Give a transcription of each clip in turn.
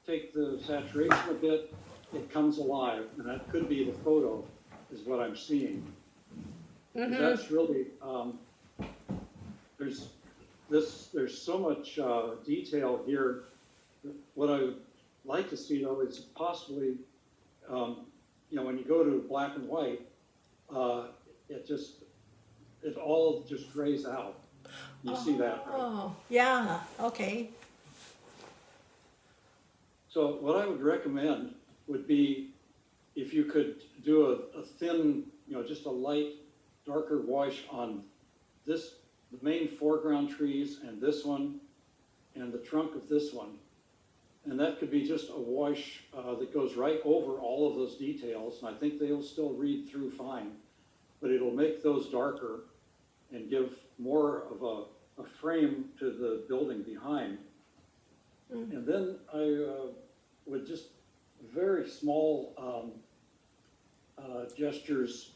take the saturation a bit, it comes alive, and that could be the photo, is what I'm seeing. That's really, there's so much detail here. What I would like to see though is possibly, when you go to black and white, it all just grays out. You see that, right? Oh, yeah, okay. So what I would recommend would be if you could do a thin, just a light, darker wash on the main foreground trees and this one and the trunk of this one. And that could be just a wash that goes right over all of those details. And I think they'll still read through fine, but it'll make those darker and give more of a frame to the building behind. And then I would just very small gestures,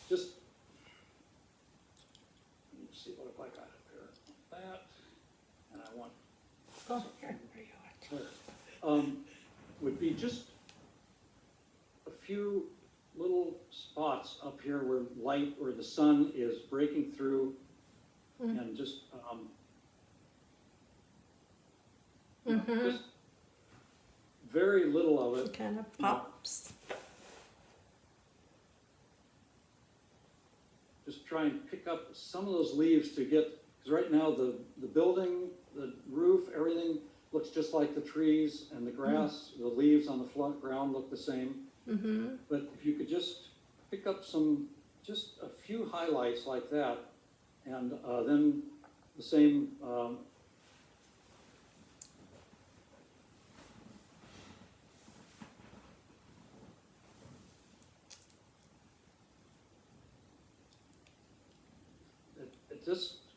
just, let me see what have I got up here. That, and I want, Oh, here you are. would be just a few little spots up here where the sun is breaking through, and just just very little of it. It kind of pops. Just try and pick up some of those leaves to get, because right now the building, the roof, everything looks just like the trees and the grass. The leaves on the front ground look the same. But if you could just pick up just a few highlights like that, and then the same,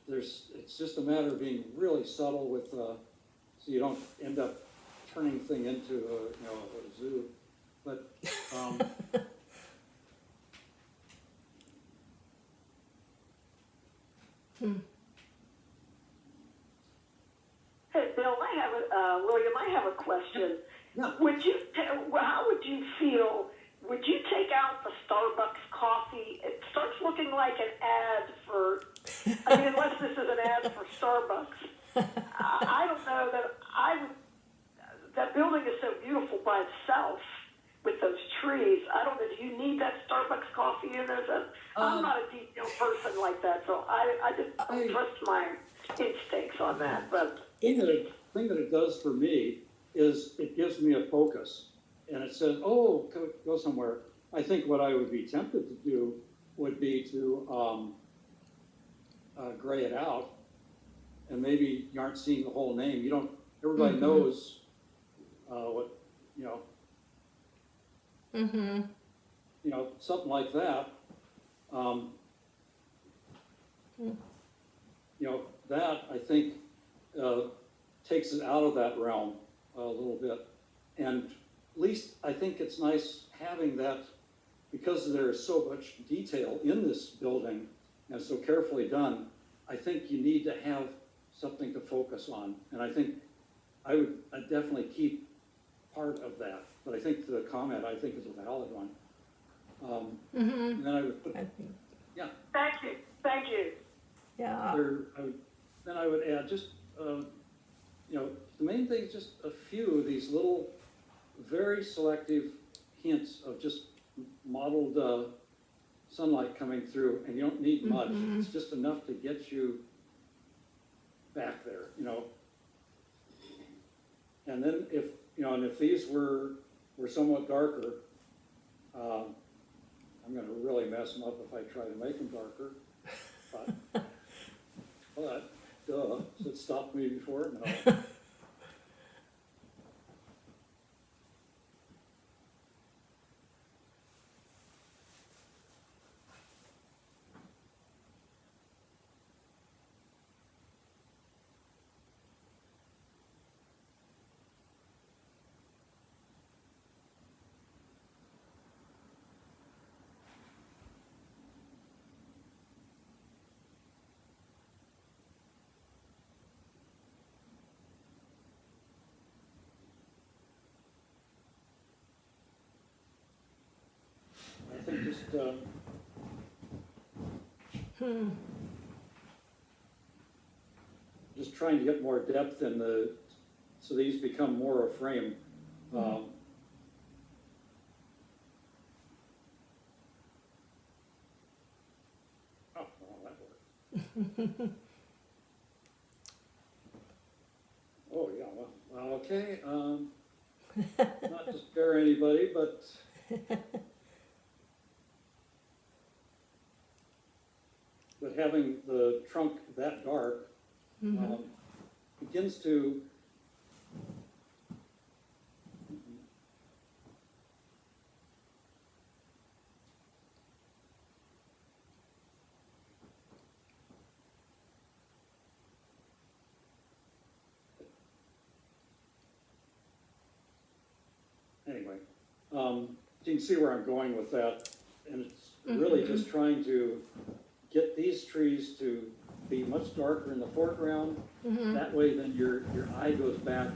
it's just a matter of being really subtle with, so you don't end up turning the thing into a zoo. But Hey, Bill, William, I have a question. Yeah. How would you feel? Would you take out the Starbucks coffee? It starts looking like an ad for. I mean, unless this is an ad for Starbucks. I don't know that I would. That building is so beautiful by itself with those trees. I don't know. Do you need that Starbucks coffee in there? I'm not a detailed person like that, so I just trust my instincts on that. But the thing that it does for me is it gives me a focus, and it says, "Oh, go somewhere." I think what I would be tempted to do would be to gray it out, and maybe you aren't seeing the whole name. You don't. Everybody knows what something like that. That I think takes it out of that realm a little bit, and at least I think it's nice having that, because there is so much detail in this building and so carefully done. I think you need to have something to focus on, and I think I'd definitely keep part of that. But I think the comment is a valid one. And then I would put, yeah. Thank you. Yeah. Then I would add just, the main thing is just a few of these little, very selective hints of just mottled sunlight coming through, and you don't need much. It's just enough to get you back there, And then if these were somewhat darker, I'm going to really mess them up if I try to make them darker. But duh, so it stopped me before? No. just trying to get more depth in so these become more a frame. Oh, well, that worked. Oh, yeah, well, okay, not to spare anybody, but having the trunk that dark, begins to anyway, you can see where I'm going with that, and it's really just trying to get these trees to be much darker in the foreground. That way, then your eye goes back,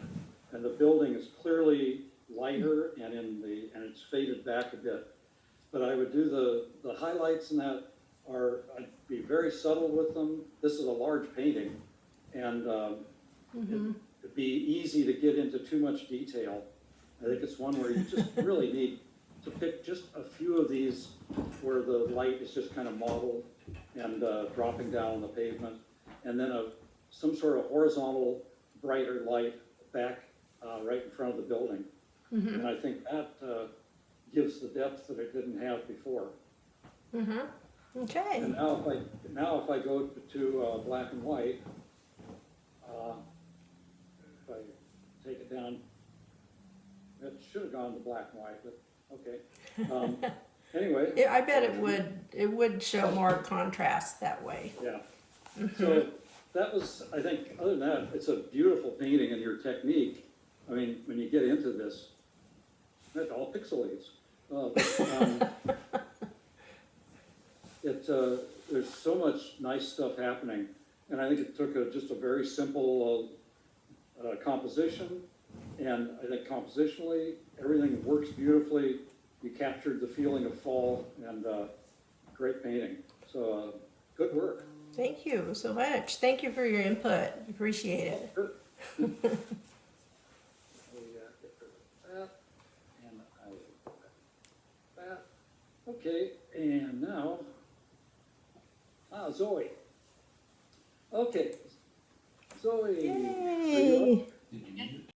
and the building is clearly lighter, and and it's faded back a bit. But I would do the highlights, and that I'd be very subtle with them. This is a large painting, and it'd be easy to get into too much detail. I think it's one where you just really need to pick just a few of these where the light is just kind of mottled and dropping down on the pavement, and then some sort of horizontal brighter light back right in front of the building. And I think that gives the depth that it didn't have before. Okay. And now if I go to black and white, if I take it down, it should have gone to black and white, but okay. Anyway. Yeah, I bet it would show more contrast that way. Yeah. So that was, I think, other than that, it's a beautiful painting, and your technique, I mean, when you get into this, it all pixelates. There's so much nice stuff happening, and I think it took just a very simple composition, and I think compositionally, everything works beautifully. You captured the feeling of fall, and great painting. So good work. Thank you so much. Thank you for your input. Appreciate it. Sure. We get rid of that, and I will put that. Okay, and now, Zoe. Okay, Zoe. Yay.